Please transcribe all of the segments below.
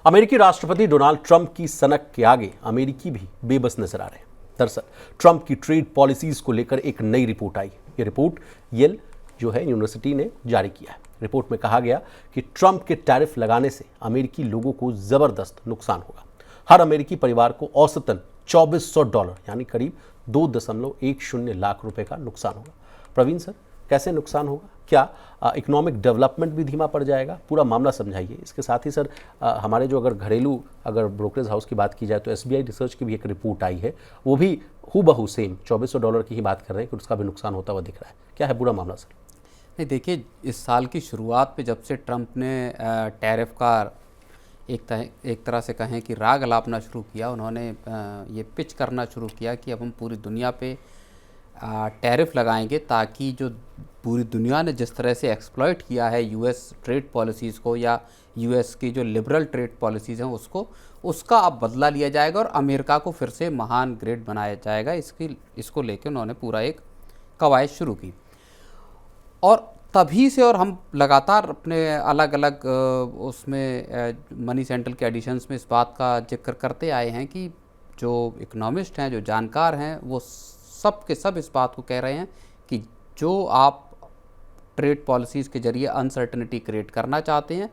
अमेरिकी राष्ट्रपति Donald Trump की सनक के आगे अमेरिकी भी बेबस नजर आ रहे हैं। दरअसल ट्रंप की ट्रेड पॉलिसीज को लेकर एक नई रिपोर्ट आई। ये रिपोर्ट येल जो है यूनिवर्सिटी ने जारी किया है। रिपोर्ट में कहा गया कि ट्रंप के टैरिफ लगाने से अमेरिकी लोगों को जबरदस्त नुकसान होगा। हर अमेरिकी परिवार को औसतन $2400 यानी करीब 2.10 लाख रुपए का नुकसान होगा। प्रवीण सर, कैसे नुकसान होगा? क्या इकोनॉमिक डेवलपमेंट भी धीमा पड़ जाएगा? पूरा मामला समझाइए। इसके साथ ही सर हमारे जो अगर ब्रोकरेज हाउस की बात की जाए तो SBI रिसर्च की भी एक रिपोर्ट आई है, वो भी हूबहू सेम $2400 की ही बात कर रहे हैं कि उसका भी नुकसान होता हुआ दिख रहा है। क्या है पूरा मामला सर? नहीं, देखिए, इस साल की शुरुआत पे जब से ट्रंप ने टैरिफ का एक तरह से कहें कि राग अलापना शुरू किया, उन्होंने ये पिच करना शुरू किया कि अब हम पूरी दुनिया पे टैरिफ लगाएंगे ताकि जो पूरी दुनिया ने जिस तरह से एक्सप्लॉइट किया है US ट्रेड पॉलिसीज़ को या US की जो लिबरल ट्रेड पॉलिसीज़ हैं उसका अब बदला लिया जाएगा और अमेरिका को फिर से महान ग्रेट बनाया जाएगा। इसको लेकर उन्होंने पूरा एक कवायद शुरू की और तभी से और हम लगातार अपने अलग अलग उसमें मनी सेंट्रल के एडिशंस में इस बात का जिक्र करते आए हैं कि जो इकोनॉमिस्ट हैं, जो जानकार हैं, वो सब के सब इस बात को कह रहे हैं कि जो आप ट्रेड पॉलिसीज़ के जरिए अनसर्टनिटी क्रिएट करना चाहते हैं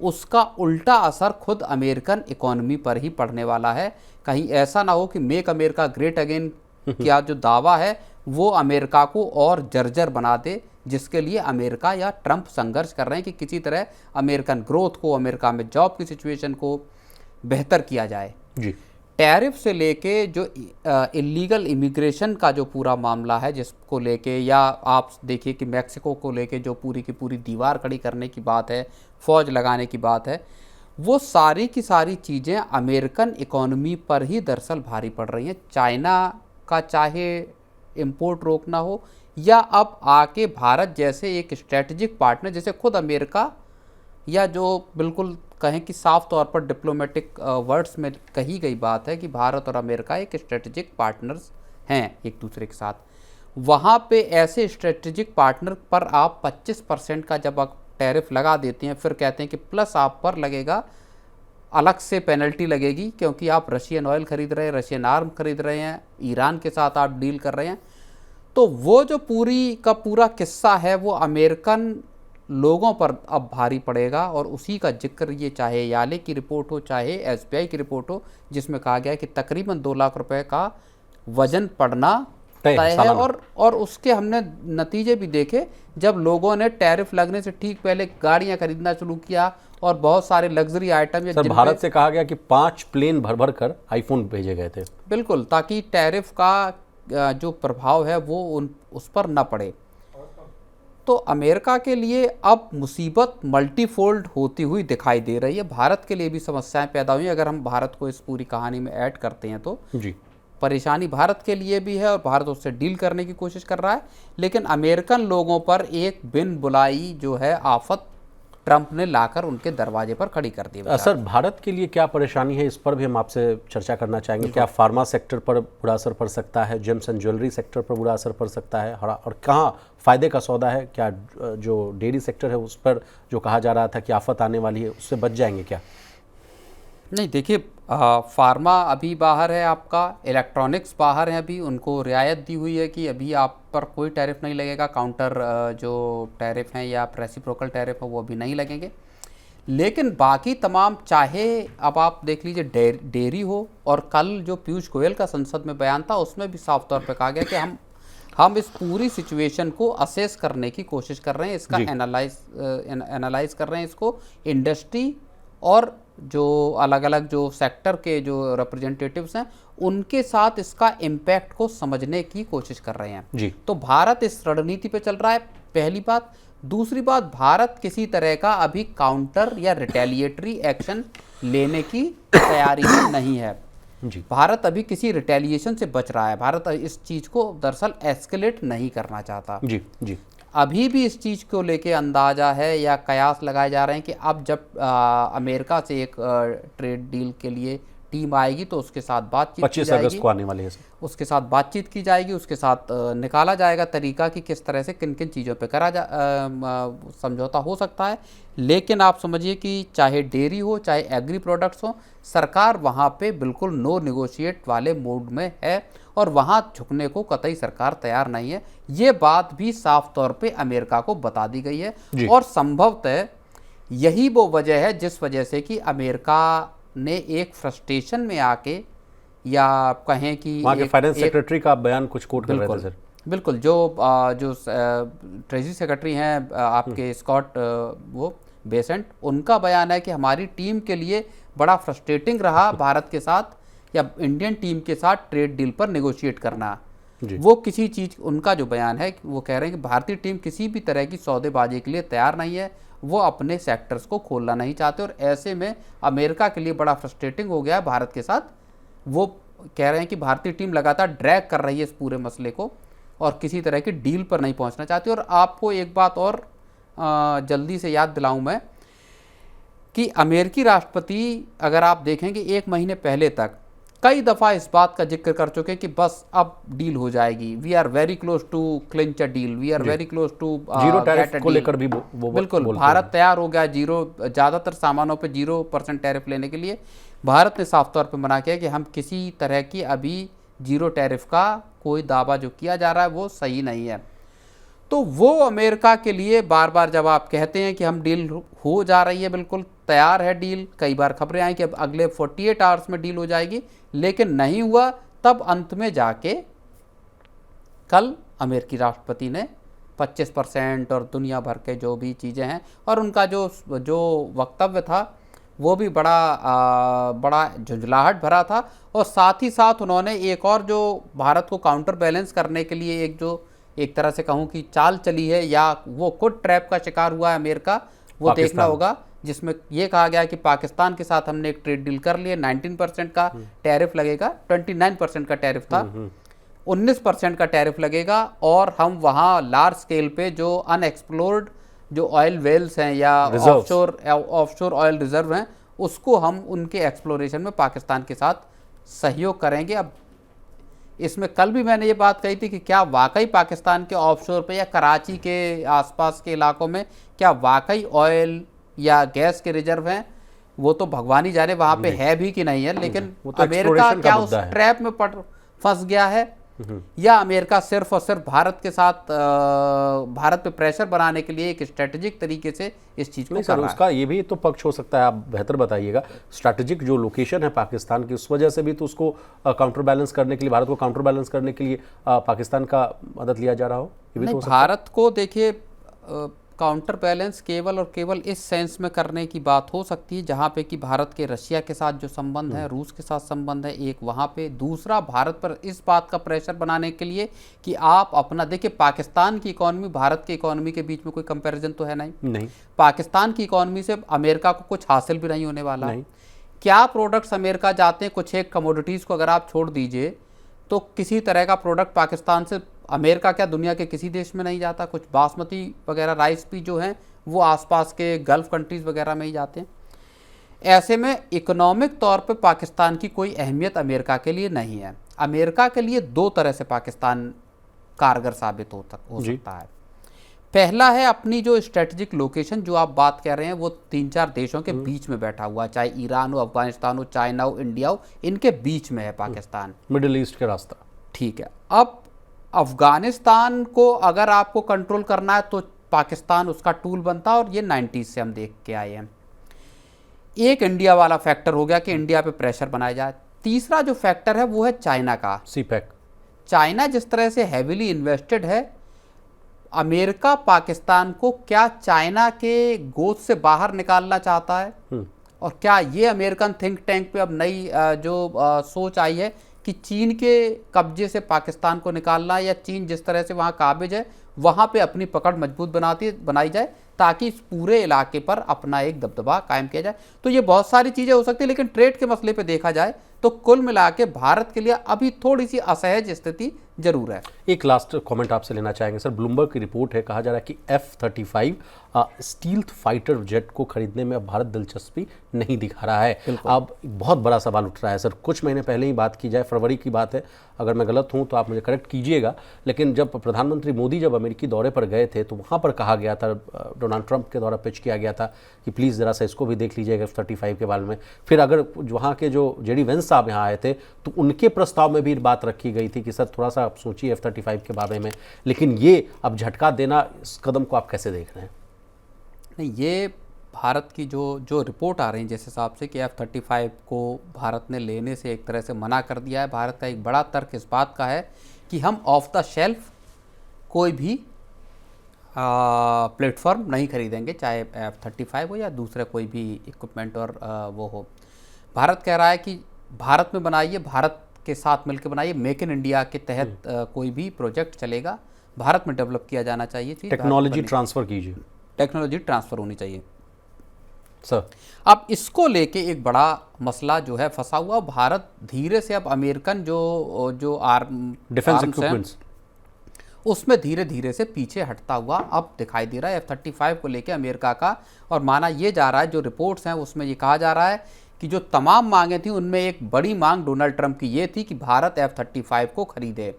उसका उल्टा असर खुद अमेरिकन इकोनॉमी पर ही पड़ने वाला है। कहीं ऐसा ना हो कि मेक अमेरिका ग्रेट अगेन क्या जो दावा है वो अमेरिका को और जर्जर बना दे, जिसके लिए अमेरिका या ट्रंप संघर्ष कर रहे हैं कि किसी तरह अमेरिकन ग्रोथ को, अमेरिका में जॉब की सिचुएशन को बेहतर किया जाए जी। टैरिफ से लेके जो इलीगल इमिग्रेशन का जो पूरा मामला है जिसको लेके, या आप देखिए कि मैक्सिको को लेके जो पूरी की पूरी दीवार खड़ी करने की बात है, फ़ौज लगाने की बात है, वो सारी की सारी चीज़ें अमेरिकन इकोनॉमी पर ही दरअसल भारी पड़ रही हैं। चाइना का चाहे इंपोर्ट रोकना हो या अब आके भारत जैसे एक स्ट्रेटजिक पार्टनर, जैसे खुद अमेरिका या जो बिल्कुल कहें कि साफ तौर पर डिप्लोमेटिक वर्ड्स में कही गई बात है कि भारत और अमेरिका एक स्ट्रेटजिक पार्टनर्स हैं एक दूसरे के साथ, वहाँ पे ऐसे स्ट्रेटजिक पार्टनर पर आप 25% का जब आप टैरिफ लगा देते हैं, फिर कहते हैं कि प्लस आप पर लगेगा, अलग से पेनल्टी लगेगी क्योंकि आप रशियन ऑयल खरीद रहे हैं, रशियन आर्म खरीद रहे हैं, ईरान के साथ आप डील कर रहे हैं, तो वो जो पूरी का पूरा किस्सा है वो अमेरिकन लोगों पर अब भारी पड़ेगा। और उसी का जिक्र ये चाहे याले की रिपोर्ट हो चाहे SBI की रिपोर्ट हो, जिसमें कहा गया है कि तकरीबन 2 लाख रुपए का वजन पड़ना तय है। और उसके हमने नतीजे भी देखे जब लोगों ने टैरिफ लगने से ठीक पहले गाड़ियां खरीदना शुरू किया और बहुत सारे लग्जरी आइटम, सर भारत से कहा गया कि 5 प्लेन भर भर कर आईफोन भेजे गए थे। बिल्कुल, ताकि टैरिफ का जो प्रभाव है वो उस पर न पड़े। तो अमेरिका के लिए अब मुसीबत मल्टीफोल्ड होती हुई दिखाई दे रही है। भारत के लिए भी समस्याएं पैदा हुई। अगर हम भारत को इस पूरी कहानी में ऐड करते हैं तो जी, परेशानी भारत के लिए भी है और भारत उससे डील करने की कोशिश कर रहा है, लेकिन अमेरिकन लोगों पर एक बिन बुलाई जो है आफत ट्रंप ने लाकर उनके दरवाजे पर खड़ी कर दी। सर भारत के लिए क्या परेशानी है, इस पर भी हम आपसे चर्चा करना चाहेंगे। क्या फार्मा सेक्टर पर बुरा असर पड़ सकता है, जेम्स एंड ज्वेलरी सेक्टर पर बुरा असर पड़ सकता है, और कहाँ फ़ायदे का सौदा है? क्या जो डेयरी सेक्टर है उस पर जो कहा जा रहा था कि आफत आने वाली है, उससे बच जाएंगे क्या? नहीं, देखिए, फार्मा अभी बाहर है, आपका इलेक्ट्रॉनिक्स बाहर है, अभी उनको रियायत दी हुई है कि अभी आप पर कोई टैरिफ नहीं लगेगा, काउंटर जो टैरिफ हैं या रेसिप्रोकल टैरिफ है वो अभी नहीं लगेंगे। लेकिन बाकी तमाम, चाहे अब आप देख लीजिए डेयरी हो, और कल जो पीयूष गोयल का संसद में बयान था उसमें भी साफ तौर पर कहा गया कि हम इस पूरी सिचुएशन को असेस करने की कोशिश कर रहे हैं, इसका एनालाइज कर रहे हैं, इसको इंडस्ट्री और जो अलग अलग जो सेक्टर के जो रिप्रेजेंटेटिव्स हैं उनके साथ इसका इम्पैक्ट को समझने की कोशिश कर रहे हैं जी। तो भारत इस रणनीति पे चल रहा है, पहली बात। दूसरी बात, भारत किसी तरह का अभी काउंटर या रिटेलिएटरी एक्शन लेने की तैयारी में नहीं है जी। भारत अभी किसी रिटेलिएशन से बच रहा है। भारत इस चीज़ को दरअसल एस्केलेट नहीं करना चाहता। जी जी। अभी भी इस चीज़ को लेके अंदाज़ा है या कयास लगाए जा रहे हैं कि अब जब अमेरिका से एक ट्रेड डील के लिए टीम आएगी तो उसके साथ बातचीत की 25 अगस्त जाएगी, को आने वाले हैं सर। उसके साथ बातचीत की जाएगी, उसके साथ निकाला जाएगा तरीका कि किस तरह से किन किन चीज़ों पे समझौता हो सकता है। लेकिन आप समझिए कि चाहे डेयरी हो चाहे एग्री प्रोडक्ट्स हो, सरकार वहाँ पे बिल्कुल नो निगोशिएट वाले मोड में है और वहाँ झुकने को कतई सरकार तैयार नहीं है। ये बात भी साफ तौर पे अमेरिका को बता दी गई है और संभवतः यही वो वजह है जिस वजह से कि अमेरिका ने एक फ्रस्ट्रेशन में आके, या कहें कि वहाँ के फाइनेंस सेक्रेटरी का बयान कुछ कोट कर रहे थे सर। बिल्कुल, जो ट्रेजरी सेक्रेटरी हैं आपके स्कॉट वो बेसेंट, उनका बयान है कि हमारी टीम के लिए बड़ा फ्रस्ट्रेटिंग रहा भारत के साथ या इंडियन टीम के साथ ट्रेड डील पर नेगोशिएट करना। वो किसी चीज़, उनका जो बयान है वो कह रहे हैं कि भारतीय टीम किसी भी तरह की सौदेबाजी के लिए तैयार नहीं है, वो अपने सेक्टर्स को खोलना नहीं चाहते और ऐसे में अमेरिका के लिए बड़ा फ्रस्ट्रेटिंग हो गया है भारत के साथ। वो कह रहे हैं कि भारतीय टीम लगातार ड्रैग कर रही है इस पूरे मसले को और किसी तरह की डील पर नहीं पहुंचना चाहती। और आपको एक बात और जल्दी से याद दिलाऊं मैं कि अमेरिकी राष्ट्रपति, अगर आप देखेंगे 1 महीने पहले तक कई दफ़ा इस बात का जिक्र कर चुके कि बस अब डील हो जाएगी, we are very close to clinch a deal, we are very close to zero tariff को लेकर भी वो बिल्कुल भारत तैयार हो गया ज़्यादातर सामानों पे 0% टैरिफ लेने के लिए। भारत ने साफ तौर पे मना किया कि हम किसी तरह की अभी 0 टैरिफ का कोई दावा जो किया जा रहा है वो सही नहीं है। तो वो अमेरिका के लिए बार बार जब आप कहते हैं कि हम डील हो जा रही है, बिल्कुल तैयार है डील, कई बार खबरें आई कि अब अगले 48 आवर्स में डील हो जाएगी, लेकिन नहीं हुआ। तब अंत में जाके कल अमेरिकी राष्ट्रपति ने 25% और दुनिया भर के जो भी चीज़ें हैं और उनका जो वक्तव्य था वो भी बड़ा झुंझलाहट भरा था। और साथ ही साथ उन्होंने एक और जो भारत को काउंटर बैलेंस करने के लिए एक तरह से कहूँ कि चाल चली है या वो खुद ट्रैप का शिकार हुआ है अमेरिका, वो देखना होगा, जिसमें ये कहा गया कि पाकिस्तान के साथ हमने एक ट्रेड डील कर ली है, 19% का टैरिफ लगेगा, 29% का टैरिफ था, 19% का टैरिफ लगेगा और हम वहाँ लार्ज स्केल पे जो अनएक्सप्लोर्ड जो ऑयल वेल्स हैं या ऑफशोर ऑयल रिजर्व हैं उसको हम उनके एक्सप्लोरेशन में पाकिस्तान के साथ सहयोग करेंगे। अब इसमें कल भी मैंने ये बात कही थी कि क्या वाकई पाकिस्तान के ऑफशोर पे या कराची के आसपास के इलाकों में क्या वाकई ऑयल या गैस के रिजर्व हैं, वो तो भगवान ही जाने वहाँ पे है भी कि नहीं है। लेकिन तो अमेरिका क्या उस ट्रैप में फंस गया है या अमेरिका सिर्फ और सिर्फ भारत के साथ भारत पे प्रेशर बनाने के लिए एक स्ट्रेटेजिक तरीके से इस चीज़ को कर रहा है। उसका ये भी तो पक्ष हो सकता है, आप बेहतर बताइएगा। स्ट्रैटेजिक जो लोकेशन है पाकिस्तान की, उस वजह से भी तो उसको काउंटर बैलेंस करने के लिए, भारत को काउंटर बैलेंस करने के लिए पाकिस्तान का मदद लिया जा रहा हो, ये भी तो हो सकता है। भारत को देखिए काउंटर बैलेंस केवल और केवल इस सेंस में करने की बात हो सकती है जहाँ पे कि भारत के रशिया के साथ जो संबंध है, रूस के साथ संबंध है, एक वहाँ पे, दूसरा भारत पर इस बात का प्रेशर बनाने के लिए कि आप अपना देखिए, पाकिस्तान की इकॉनमी भारत की इकॉनमी के बीच में कोई कंपैरिजन तो है नहीं। पाकिस्तान की इकॉनमी से अमेरिका को कुछ हासिल भी नहीं होने वाला है। क्या प्रोडक्ट्स अमेरिका जाते हैं, कुछ एक कमोडिटीज़ को अगर आप छोड़ दीजिए तो किसी तरह का प्रोडक्ट पाकिस्तान से अमेरिका क्या दुनिया के किसी देश में नहीं जाता। कुछ बासमती वगैरह राइस भी जो हैं वो आसपास के गल्फ़ कंट्रीज़ वगैरह में ही जाते हैं। ऐसे में इकोनॉमिक तौर पे पाकिस्तान की कोई अहमियत अमेरिका के लिए नहीं है। अमेरिका के लिए 2 तरह से पाकिस्तान कारगर साबित हो सकता है। पहला है अपनी जो स्ट्रेटजिक लोकेशन जो आप बात कर रहे हैं, वो 3-4 देशों के बीच में बैठा हुआ, चाहे ईरान हो, अफगानिस्तान हो, चाइना हो, इंडिया हो, इनके बीच में है पाकिस्तान, मिडिल ईस्ट का रास्ता। ठीक है। अब अफगानिस्तान को अगर आपको कंट्रोल करना है तो पाकिस्तान उसका टूल बनता है और ये 90s से हम देख के आए हैं। एक इंडिया वाला फैक्टर हो गया कि इंडिया पे प्रेशर बनाया जाए। तीसरा जो फैक्टर है वो है चाइना का। सीपैक, चाइना जिस तरह से हैविली इन्वेस्टेड है, अमेरिका पाकिस्तान को क्या चाइना के गोद से बाहर निकालना चाहता है और क्या ये अमेरिकन थिंक टैंक पे अब नई जो सोच आई है कि चीन के कब्जे से पाकिस्तान को निकालना, या चीन जिस तरह से वहाँ काबिज है वहाँ पे अपनी पकड़ मजबूत बनाई जाए ताकि इस पूरे इलाके पर अपना एक दबदबा कायम किया जाए। तो ये बहुत सारी चीज़ें हो सकती है, लेकिन ट्रेड के मसले पे देखा जाए तो कुल मिला के भारत के लिए अभी थोड़ी सी असहज स्थिति जरूर है। एक लास्ट कमेंट आपसे लेना चाहेंगे सर। ब्लूमबर्ग की रिपोर्ट है, कहा जा रहा है कि F-35 स्टील्थ फाइटर जेट को खरीदने में अब भारत दिलचस्पी नहीं दिखा रहा है। अब बहुत बड़ा सवाल उठ रहा है सर। कुछ महीने पहले ही बात की जाए, फरवरी की बात है, अगर मैं गलत हूं तो आप मुझे करेक्ट कीजिएगा, लेकिन जब प्रधानमंत्री मोदी जब अमेरिकी दौरे पर गए थे तो वहां पर कहा गया था, डोनाल्ड ट्रंप के द्वारा पिच किया गया था कि प्लीज़ ज़रा सा इसको भी देख लीजिएगा F-35 के बारे में। फिर अगर वहाँ के जो JD वेंस साहब यहाँ आए थे तो उनके प्रस्ताव में भी बात रखी गई थी कि सर थोड़ा सा आप सोचिए F-35 के बारे में, लेकिन ये अब झटका देना, इस कदम को आप कैसे देख रहे हैं? नहीं, ये भारत की जो रिपोर्ट आ रही है जिस हिसाब से कि F-35 को भारत ने लेने से एक तरह से मना कर दिया है। भारत का एक बड़ा तर्क इस बात का है कि हम ऑफ द शेल्फ कोई भी प्लेटफॉर्म नहीं खरीदेंगे, चाहे F-35 हो या दूसरे कोई भी इक्विपमेंट और वो हो। भारत कह रहा है कि भारत में बनाइए, भारत के साथ मिलकर बनाइए, मेक इन इंडिया के तहत कोई भी प्रोजेक्ट चलेगा, भारत में डेवलप किया जाना चाहिए। टेक्नोलॉजी ट्रांसफ़र कीजिए, टेक्नोलॉजी ट्रांसफ़र होनी चाहिए सर। अब इसको लेके एक बड़ा मसला जो है फंसा हुआ। भारत धीरे से अब अमेरिकन जो डिफेंस इक्विपमेंट्स उसमें धीरे धीरे से पीछे हटता हुआ अब दिखाई दे रहा है F-35 को लेके अमेरिका का। और माना ये जा रहा है, जो रिपोर्ट्स हैं उसमें ये कहा जा रहा है कि जो तमाम मांगें थी उनमें एक बड़ी मांग डोनाल्ड ट्रंप की ये थी कि भारत F-35 को खरीदे,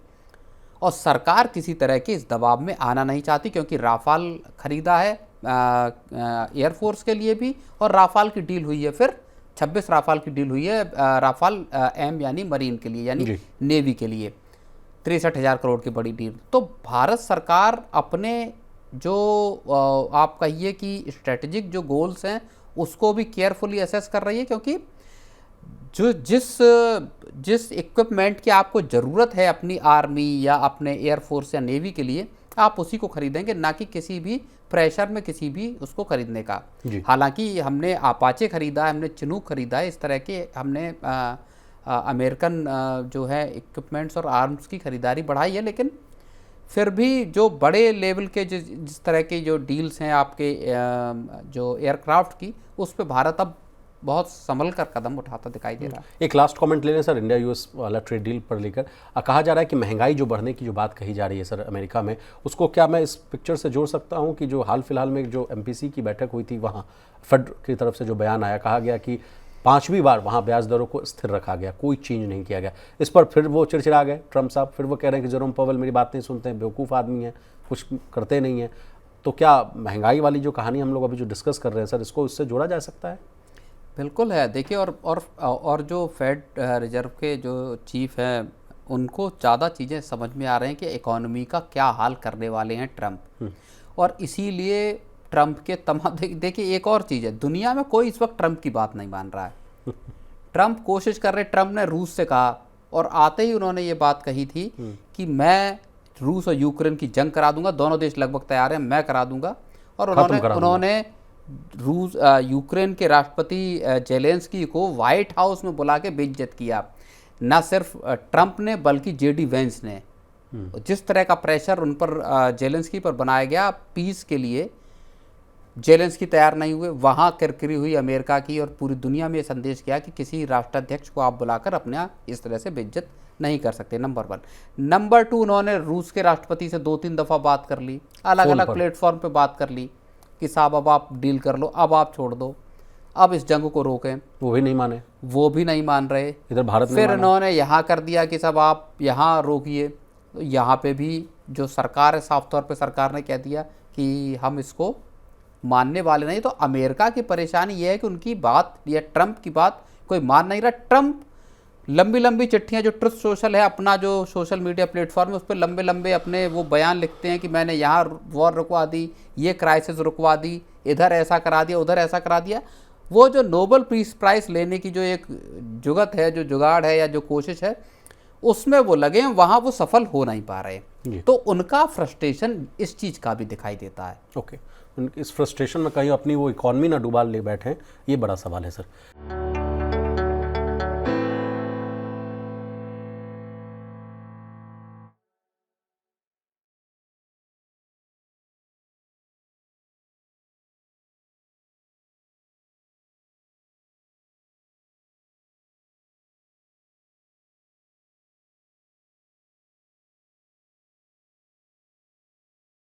और सरकार किसी तरह के इस दबाव में आना नहीं चाहती, क्योंकि राफाल खरीदा है एयरफोर्स के लिए भी, और राफाल की डील हुई है, फिर 26 राफाल की डील हुई है राफाल एम यानी मरीन के लिए, यानी नेवी के लिए 63,000 करोड़ की बड़ी डील। तो भारत सरकार अपने जो आप कहिए कि स्ट्रेटेजिक जो गोल्स हैं उसको भी केयरफुली असेस कर रही है, क्योंकि जो जिस इक्विपमेंट की आपको ज़रूरत है अपनी आर्मी या अपने एयरफोर्स या नेवी के लिए, आप उसी को खरीदेंगे, ना कि किसी भी प्रेशर में किसी भी उसको खरीदने का। हालांकि हमने अपाचे खरीदा है, हमने चिनूक खरीदा है, इस तरह के हमने अमेरिकन जो है इक्विपमेंट्स और आर्म्स की खरीदारी बढ़ाई है, लेकिन फिर भी जो बड़े लेवल के जिस तरह के जो डील्स हैं आपके जो एयरक्राफ्ट की, उस पर भारत अब बहुत संभल कर कदम उठाता दिखाई दे रहा है। एक लास्ट कमेंट ले लें सर, इंडिया US वाला ट्रेड डील पर लेकर कहा जा रहा है कि महंगाई जो बढ़ने की जो बात कही जा रही है सर अमेरिका में, उसको क्या मैं इस पिक्चर से जोड़ सकता हूं कि जो हाल फिलहाल में जो MPC की बैठक हुई थी, वहां फेड की तरफ से जो बयान आया, कहा गया कि 5वीं बार वहां ब्याज दरों को स्थिर रखा गया, कोई चेंज नहीं किया गया। इस पर फिर वो चिड़चिड़ा गए ट्रंप साहब, फिर वो कह रहे हैं कि जेरोम पवेल मेरी बात नहीं सुनते हैं, बेवकूफ़ आदमी है, कुछ करते नहीं हैं। तो क्या महंगाई वाली जो कहानी हम लोग अभी जो डिस्कस कर रहे हैं सर, इसको इससे जोड़ा जा सकता है? बिल्कुल है। देखिए, और जो फेड रिजर्व के जो चीफ हैं उनको ज़्यादा चीज़ें समझ में आ रहे हैं कि इकोनॉमी का क्या हाल करने वाले हैं ट्रंप, और इसीलिए ट्रंप के तमाम देखिए एक और चीज़ है, दुनिया में कोई इस वक्त ट्रंप की बात नहीं मान रहा है। ट्रंप कोशिश कर रहे, ट्रंप ने रूस से कहा, और आते ही उन्होंने ये बात कही थी कि मैं रूस और यूक्रेन की जंग करा दूंगा, दोनों देश लगभग तैयार हैं, मैं करा दूंगा। और उन्होंने यूक्रेन के राष्ट्रपति जेलेंस्की को व्हाइट हाउस में बुला के बेइज्जत किया। न सिर्फ ट्रंप ने बल्कि JD वेंस ने। जिस तरह का प्रेशर उन पर जेलेंस्की पर बनाया गया पीस के लिए, जेलेंस्की तैयार नहीं हुए, वहाँ किरकिरी हुई अमेरिका की, और पूरी दुनिया में संदेश किया कि किसी राष्ट्राध्यक्ष को आप बुलाकर अपने इस तरह से बेइज्जत नहीं कर सकते, नंबर 1। नंबर 2, उन्होंने रूस के राष्ट्रपति से 2-3 दफ़ा बात कर ली, अलग अलग प्लेटफॉर्म पे बात कर ली कि साहब अब आप डील कर लो, अब आप छोड़ दो, अब इस जंग को रोकें। वो भी नहीं माने, वो भी नहीं मान रहे। इधर भारत फिर इन्होंने यहाँ कर दिया कि सब आप यहाँ रोकिए। तो यहाँ पे भी जो सरकार है, साफ तौर पे सरकार ने कह दिया कि हम इसको मानने वाले नहीं। तो अमेरिका की परेशानी ये है कि उनकी बात या ट्रंप की बात कोई मान नहीं रहा। ट्रंप लंबी लंबी चिट्ठियाँ, जो ट्रुथ सोशल है अपना जो सोशल मीडिया प्लेटफॉर्म है, उस पर लंबे लंबे अपने वो बयान लिखते हैं कि मैंने यहाँ वॉर रुकवा दी, ये क्राइसिस रुकवा दी, इधर ऐसा करा दिया, उधर ऐसा करा दिया। वो जो नोबेल पीस प्राइज़ लेने की जो एक जुगत है, जो जुगाड़ है या जो कोशिश है, उसमें वो लगे हैं, वहाँ वो सफल हो नहीं पा रहे। तो उनका फ्रस्ट्रेशन इस चीज़ का भी दिखाई देता है। ओके, इस फ्रस्ट्रेशन में कहीं अपनी वो इकॉनमी ना डुबा ले बैठे, ये बड़ा सवाल है सर।